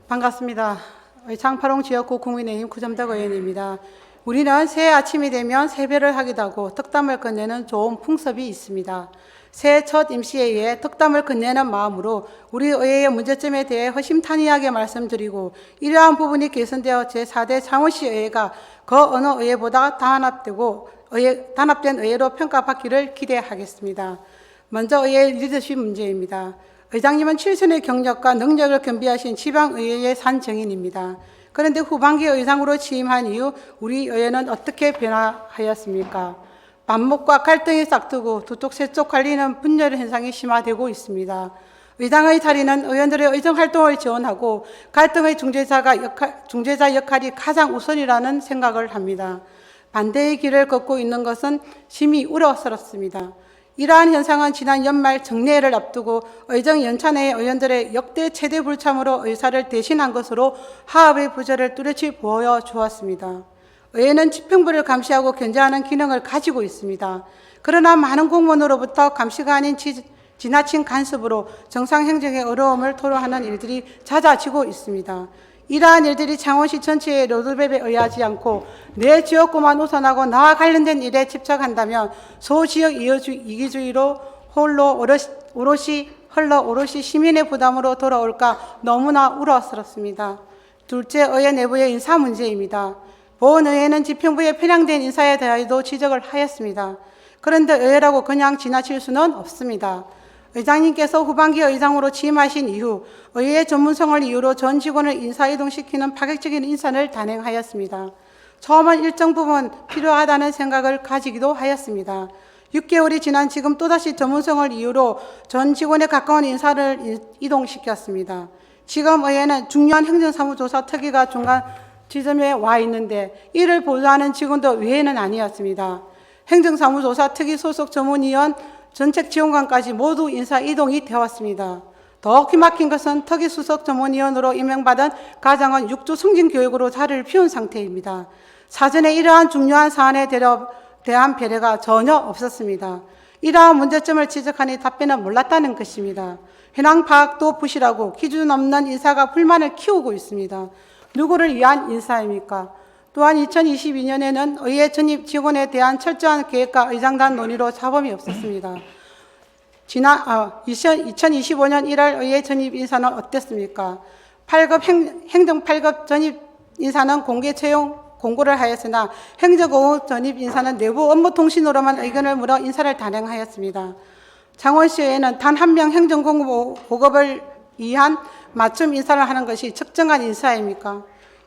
반갑습니다. 장파롱 지역구 국민의힘 구점덕 의원입니다. 우리는 새해 아침이 되면 세배를 하기도 하고 덕담을 건네는 좋은 풍습이 있습니다. 새해 첫 임시회의에 덕담을 건네는 마음으로 우리 의회의 문제점에 대해 허심탄회하게 말씀드리고 이러한 부분이 개선되어 제4대 창원시 의회가 그 어느 의회보다 단합된 의회로 평가받기를 기대하겠습니다. 먼저 의회 리더십 문제입니다. 의장님은 7선의 경력과 능력을 겸비하신 지방의회의 산증인입니다. 그런데 후반기 의장으로 취임한 이후 우리 의회는 어떻게 변화하였습니까? 반목과 갈등이 싹트고 두 쪽 세 쪽 갈리는 분열 현상이 심화되고 있습니다. 의장의 자리는 의원들의 의정활동을 지원하고 갈등의 중재자 역할이 가장 우선이라는 생각을 합니다. 반대의 길을 걷고 있는 것은 심히 우려스럽습니다. 이러한 현상은 지난 연말 정례회를 앞두고 의정 연찬회의 의원들의 역대 최대 불참으로 의사를 대신한 것으로 하업의 부재를 뚜렷이 보여주었습니다. 의회는 집행부를 감시하고 견제하는 기능을 가지고 있습니다. 그러나 많은 공무원으로부터 감시가 아닌 지나친 간섭으로 정상 행정의 어려움을 토로하는 일들이 잦아지고 있습니다. 이러한 일들이 창원시 전체의 로드맵에 의하지 않고 내 지역구만 우선하고 나와 관련된 일에 집착한다면 소지역 이기주의로 오롯이 시민의 부담으로 돌아올까 너무나 우려스럽습니다. 둘째, 의회 내부의 인사 문제입니다. 보훈의회는 집행부에 편향된 인사에 대하여도 지적을 하였습니다. 그런데 의회라고 그냥 지나칠 수는 없습니다. 의장님께서 후반기 의장으로 취임하신 이후 의회의 전문성을 이유로 전 직원을 인사이동시키는 파격적인 인선을 단행하였습니다. 처음은 일정 부분 필요하다는 생각을 가지기도 하였습니다. 6개월이 지난 지금 또다시 전문성을 이유로 전 직원에 가까운 인사를 이동시켰습니다. 지금 의회는 중요한 행정사무조사 특위가 중간 지점에 와 있는데 이를 보좌하는 직원도 외에는 아니었습니다. 행정사무조사 특위 소속 전문위원 정책지원관까지 모두 인사 이동이 되었습니다. 더 기막힌 것은 특위 수석 전문위원으로 임명받은 가장은 6주 승진교육으로 자리를 비운 상태입니다. 사전에 이러한 중요한 사안에 대한 배려가 전혀 없었습니다. 이러한 문제점을 지적하니 답변은 몰랐다는 것입니다. 현황 파악도 부실하고 기준 없는 인사가 불만을 키우고 있습니다. 누구를 위한 인사입니까? 또한 2022년에는 의회 전입 직원에 대한 철저한 계획과 의장단 논의로 사범이 없었습니다. 2025년 1월 의회 전입 인사는 어땠습니까? 8급 행정 8급 전입 인사는 공개 채용 공고를 하였으나 행정고급 전입 인사는 내부 업무 통신으로만 의견을 물어 인사를 단행하였습니다. 창원시의회는 단 한 명 행정고급을 위한 맞춤 인사를 하는 것이 적정한 인사입니까?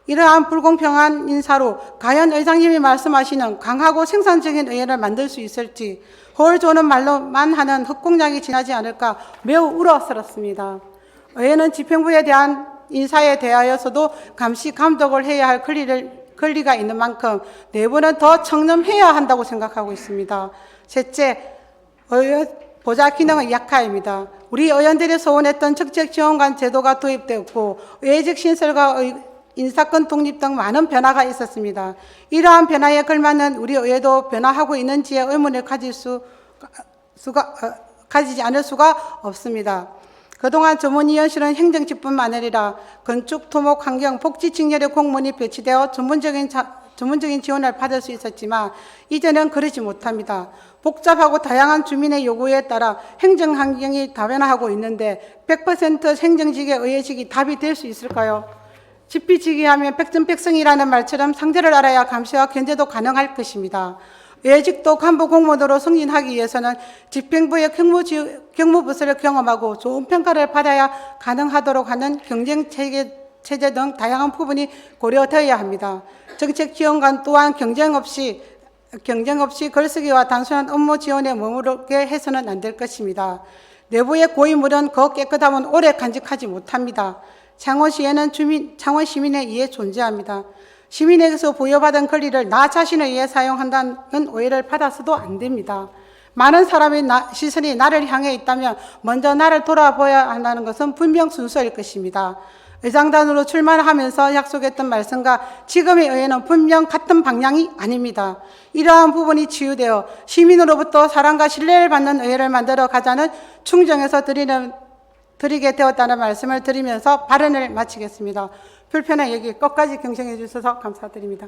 이러한 불공평한 인사로 과연 의장님이 말씀하시는 강하고 생산적인 의회를 만들 수 있을지 홀 조는 말로만 하는 헛공약이 지나지 않을까 매우 우려스럽습니다. 의회는 집행부에 대한 인사에 대하여서도 감시 감독을 해야 할 권리가 있는 만큼 내부는 더 청렴해야 한다고 생각하고 있습니다. 셋째, 의회 보좌 기능은 약화입니다. 우리 의원들이 소원했던 정책지원관 제도가 도입되었고 의회직 신설과 인사권 독립 등 많은 변화가 있었습니다. 이러한 변화에 걸맞는 우리 의회도 변화하고 있는지에 의문을 가지지 않을 수가 없습니다. 그동안 전문위원실은 행정직뿐만 아니라 건축, 토목, 환경, 복지, 직렬의 공무원이 배치되어 전문적인 지원을 받을 수 있었지만 이제는 그러지 못합니다. 복잡하고 다양한 주민의 요구에 따라 행정 환경이 다변화하고 있는데 100% 행정직의 의회직이 답이 될 수 있을까요? 지피지기하면 백전백승이라는 말처럼 상대를 알아야 감시와 견제도 가능할 것입니다. 의회직도 간부 공무원으로 승진하기 위해서는 집행부의 경무부서를 경험하고 좋은 평가를 받아야 가능하도록 하는 경쟁체제 등 다양한 부분이 고려되어야 합니다. 정책지원관 또한 경쟁 없이 글쓰기와 단순한 업무 지원에 머무르게 해서는 안 될 것입니다. 내부의 고위물은 그 깨끗함은 오래 간직하지 못합니다. 창원시에는 창원 시민에 의해 존재합니다. 시민에게서 부여받은 권리를 나 자신을 위해 사용한다는 오해를 받아서도 안 됩니다. 많은 사람의 시선이 나를 향해 있다면 먼저 나를 돌아보아야 한다는 것은 분명 순서일 것입니다. 의장단으로 출마하면서 약속했던 말씀과 지금의 의회는 분명 같은 방향이 아닙니다. 이러한 부분이 치유되어 시민으로부터 사랑과 신뢰를 받는 의회를 만들어 가자는 충정에서 드리는 드리게 되었다는 말씀을 드리면서 발언을 마치겠습니다. 불편한 얘기 끝까지 경청해 주셔서 감사드립니다.